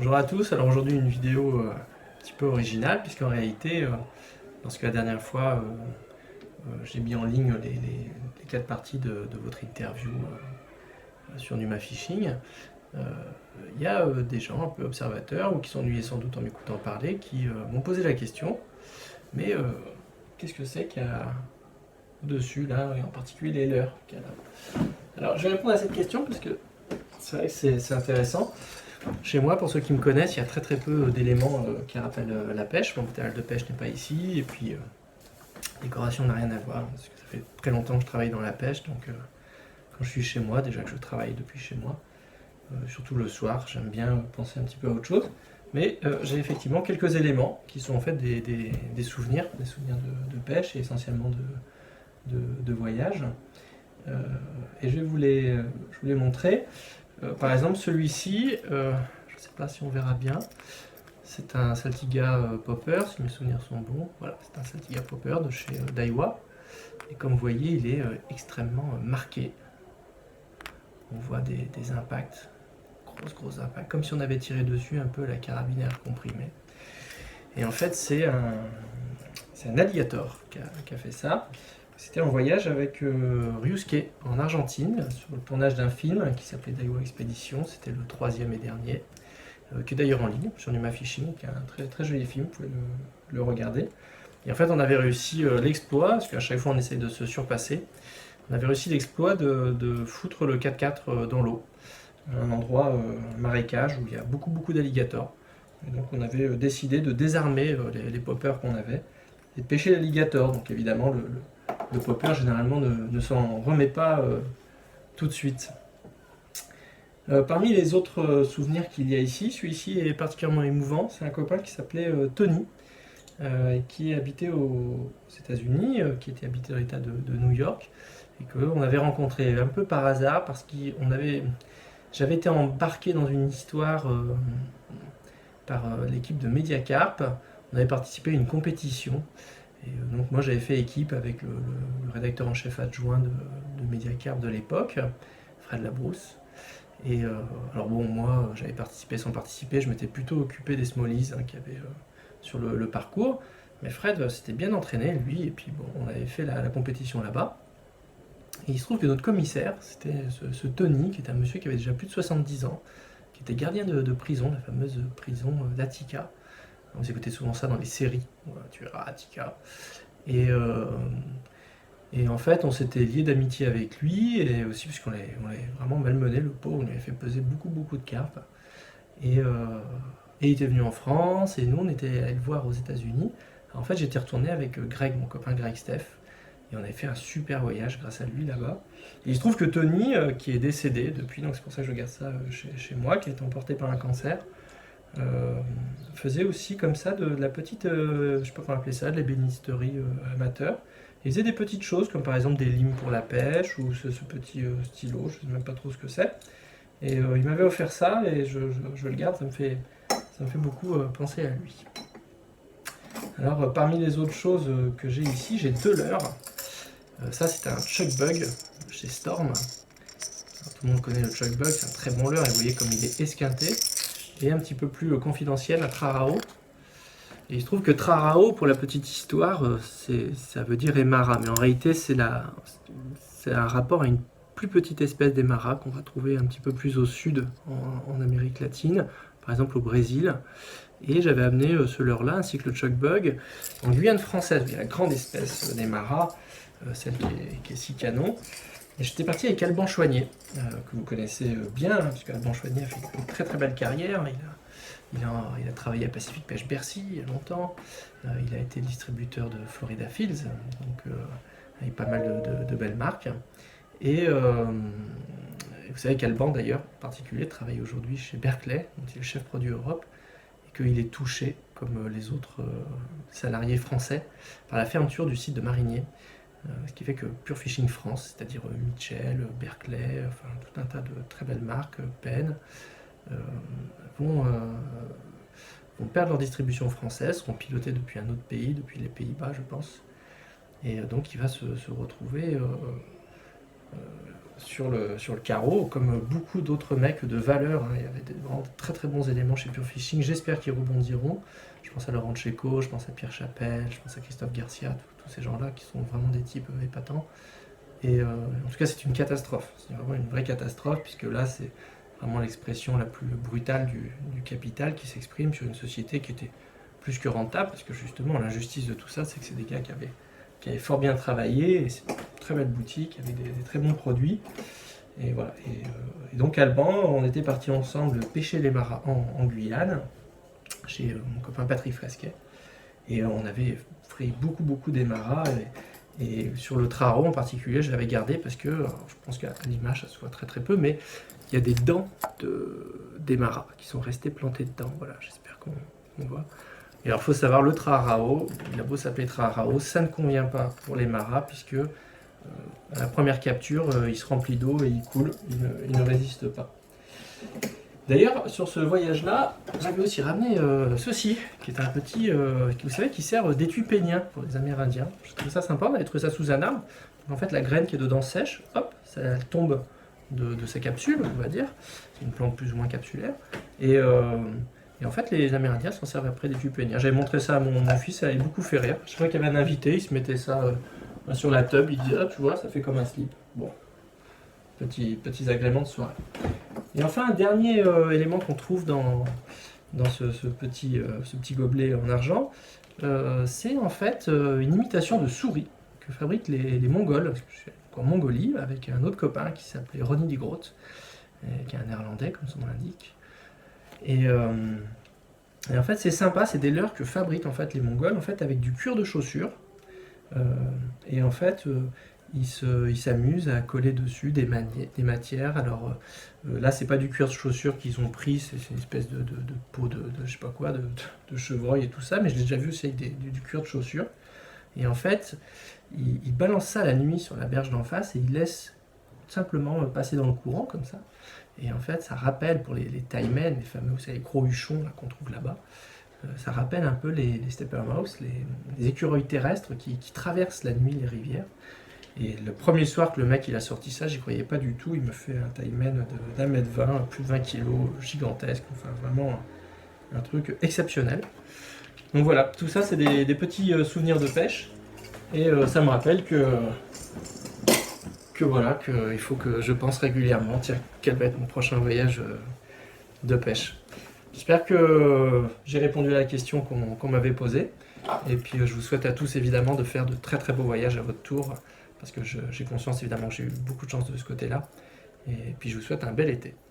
Bonjour à tous, alors aujourd'hui une vidéo un petit peu originale puisqu'en réalité, lorsque la dernière fois j'ai mis en ligne les 4 parties de votre interview sur Numa Phishing, il y a des gens un peu observateurs ou qui s'ennuyaient sans doute en m'écoutant parler qui m'ont posé la question, mais qu'est-ce que c'est qu'il y a au-dessus là, et en particulier les leurs qu'il y a là. Alors je vais répondre à cette question parce que c'est vrai que c'est intéressant. Chez moi, pour ceux qui me connaissent, il y a très très peu d'éléments qui rappellent la pêche. Mon matériel de pêche n'est pas ici, et puis décoration n'a rien à voir, parce que ça fait très longtemps que je travaille dans la pêche, donc quand je suis chez moi, déjà que je travaille depuis chez moi, surtout le soir, j'aime bien penser un petit peu à autre chose. Mais j'ai effectivement quelques éléments qui sont en fait des souvenirs de pêche et essentiellement de voyage. Et je vais vous les montrer. Par exemple, celui-ci, je ne sais pas si on verra bien, c'est un Saltiga Popper, si mes souvenirs sont bons. Voilà, c'est un Saltiga Popper de chez Daiwa. Et comme vous voyez, il est extrêmement marqué. On voit des impacts, gros impacts, comme si on avait tiré dessus un peu la carabine à air comprimé. Et en fait, c'est un alligator qui a fait ça. C'était en voyage avec Ryusuke en Argentine, sur le tournage d'un film qui s'appelait Daiwa Expedition, c'était le 3e et dernier, qui est d'ailleurs en ligne sur Numa Phishing, qui est un très, très joli film, vous pouvez le regarder. Et en fait, on avait réussi l'exploit, parce qu'à chaque fois on essaye de se surpasser, on avait réussi l'exploit de foutre le 4x4 dans l'eau, un endroit, un marécage où il y a beaucoup d'alligators. Et donc on avait décidé de désarmer les poppers qu'on avait et de pêcher l'alligator. Donc évidemment, le popper généralement ne s'en remet pas tout de suite. Parmi les autres souvenirs qu'il y a ici, celui-ci est particulièrement émouvant. C'est un copain qui s'appelait Tony, qui habitait aux États-Unis, qui était habité dans l'État de New York, et qu'on avait rencontré un peu par hasard parce j'avais été embarqué dans une histoire par l'équipe de Mediacarp. On avait participé à une compétition. Et donc moi j'avais fait équipe avec le rédacteur en chef adjoint de Mediacarp de l'époque, Fred Labrousse. Et alors bon, moi j'avais participé sans participer, je m'étais plutôt occupé des smallies qu'il y avait sur le parcours. Mais Fred s'était bien entraîné lui, et puis bon, on avait fait la compétition là-bas. Et il se trouve que notre commissaire, c'était ce Tony, qui était un monsieur qui avait déjà plus de 70 ans, qui était gardien de prison, la fameuse prison d'Attica. On écoutait souvent ça dans les séries, voilà, tu verras Attica. Et en fait, on s'était lié d'amitié avec lui, et aussi parce qu'on l'avait vraiment malmené, le pauvre, on lui avait fait peser beaucoup de carpes. Et il était venu en France, et nous on était allés le voir aux États-Unis. En fait, j'étais retourné avec Greg, mon copain Greg Steph, et on avait fait un super voyage grâce à lui là-bas. Et il se trouve que Tony, qui est décédé depuis, donc c'est pour ça que je garde ça chez moi, qui a été emporté par un cancer, faisait aussi comme ça de la petite, je sais pas comment appeler ça, de l'ébénisterie amateur. Il faisait des petites choses comme par exemple des limes pour la pêche ou ce petit stylo, je sais même pas trop ce que c'est. Et il m'avait offert ça et je le garde, ça me fait beaucoup penser à lui. Alors parmi les autres choses que j'ai ici, j'ai 2 leurres. Ça c'est un Chuck Bug chez Storm. Alors, tout le monde connaît le Chuck Bug, c'est un très bon leurre et vous voyez comme il est esquinté. Et un petit peu plus confidentiel à Trarao. Et il se trouve que Trarao, pour la petite histoire, ça veut dire émara, mais en réalité c'est un rapport à une plus petite espèce d'émara qu'on va trouver un petit peu plus au sud en Amérique latine, par exemple au Brésil. Et j'avais amené ce leurre-là, ainsi que le Chuck Bug, en Guyane française, il y a la grande espèce d'émara, celle qui est 6 canons. Et j'étais parti avec Alban Choignet, que vous connaissez bien, puisque Alban Choignet a fait une très très belle carrière. Il a travaillé à Pacific Pêche Bercy il y a longtemps. Il a été distributeur de Florida Fields, donc avec pas mal de belles marques. Et vous savez qu'Alban d'ailleurs, en particulier, travaille aujourd'hui chez Berkeley, dont il est chef produit Europe, et qu'il est touché, comme les autres salariés français, par la fermeture du site de Marigné. Ce qui fait que Pure Fishing France, c'est-à-dire Mitchell, Berkeley, enfin tout un tas de très belles marques, Penn, vont perdre leur distribution française, seront pilotées depuis un autre pays, depuis les Pays-Bas je pense. Et donc il va se retrouver sur le carreau, comme beaucoup d'autres mecs de valeur, hein. Il y avait vraiment de très très bons éléments chez Pure Fishing. J'espère qu'ils rebondiront. Je pense à Laurent Tchéco, je pense à Pierre Chapelle, je pense à Christophe Garcia, tous ces gens-là qui sont vraiment des types épatants. Et en tout cas, c'est une catastrophe. C'est vraiment une vraie catastrophe, puisque là, c'est vraiment l'expression la plus brutale du capital qui s'exprime sur une société qui était plus que rentable, parce que justement, l'injustice de tout ça, c'est que c'est des gars qui avaient fort bien travaillé, et c'est une très belle boutique, avec des très bons produits. Et voilà. Et donc, Alban, on était partis ensemble pêcher les maras en Guyane, chez mon copain Patrick Fresquet. Et on avait pris beaucoup des maras. Et sur le traro en particulier, je l'avais gardé parce que, je pense qu'à l'image, ça se voit très peu, mais il y a des dents des maras qui sont restées plantées dedans. Voilà, j'espère qu'on voit. Et alors, il faut savoir, le trarao, il a beau s'appeler trarao, ça ne convient pas pour les maras, puisque à la première capture, il se remplit d'eau et il coule, il ne résiste pas. D'ailleurs, sur ce voyage-là, j'avais aussi ramené ceci, qui est un petit, vous savez, qui sert d'étui pénien pour les Amérindiens. Je trouve ça sympa, on avait trouvé ça sous un arbre. En fait, la graine qui est dedans sèche, hop, elle tombe de sa capsule, on va dire. C'est une plante plus ou moins capsulaire. Et en fait, les Amérindiens s'en servent après d'étui pénien. J'avais montré ça à mon fils, ça avait beaucoup fait rire. Je crois qu'il y avait un invité, il se mettait ça sur la tub, il disait, ah, tu vois, ça fait comme un slip. Bon, petits agréments de soirée. Et enfin, un dernier élément qu'on trouve dans ce petit gobelet en argent, c'est en fait une imitation de souris que fabriquent les Mongols, parce que je suis en Mongolie, avec un autre copain qui s'appelait Ronnie de Groot, qui est un néerlandais, comme son nom l'indique. Et en fait, c'est sympa, c'est des leurres que fabriquent en fait les Mongols, en fait, avec du cuir de chaussure. Et en fait, ils s'amusent à coller dessus des matières. Alors là, c'est pas du cuir de chaussure qu'ils ont pris, c'est une espèce de peau de je sais pas quoi, de chevreuil et tout ça, mais je l'ai déjà vu aussi avec du cuir de chaussure. Et en fait, ils balancent ça la nuit sur la berge d'en face et ils laissent simplement passer dans le courant comme ça. Et en fait, ça rappelle pour les taïmens, les fameux, vous savez, les gros huchons qu'on trouve là-bas, ça rappelle un peu les steppermouse, les écureuils terrestres qui traversent la nuit les rivières. Et le premier soir que le mec il a sorti ça, j'y croyais pas du tout. Il me fait un taimen d'1m20, plus de 20 kg, gigantesque, enfin vraiment un truc exceptionnel. Donc voilà, tout ça c'est des petits souvenirs de pêche. Et ça me rappelle que voilà, qu'il faut que je pense régulièrement, tiens, quel va être mon prochain voyage de pêche. J'espère que j'ai répondu à la question qu'on m'avait posée. Et puis je vous souhaite à tous évidemment de faire de très beaux voyages à votre tour, parce que j'ai conscience évidemment que j'ai eu beaucoup de chance de ce côté-là. Et puis je vous souhaite un bel été.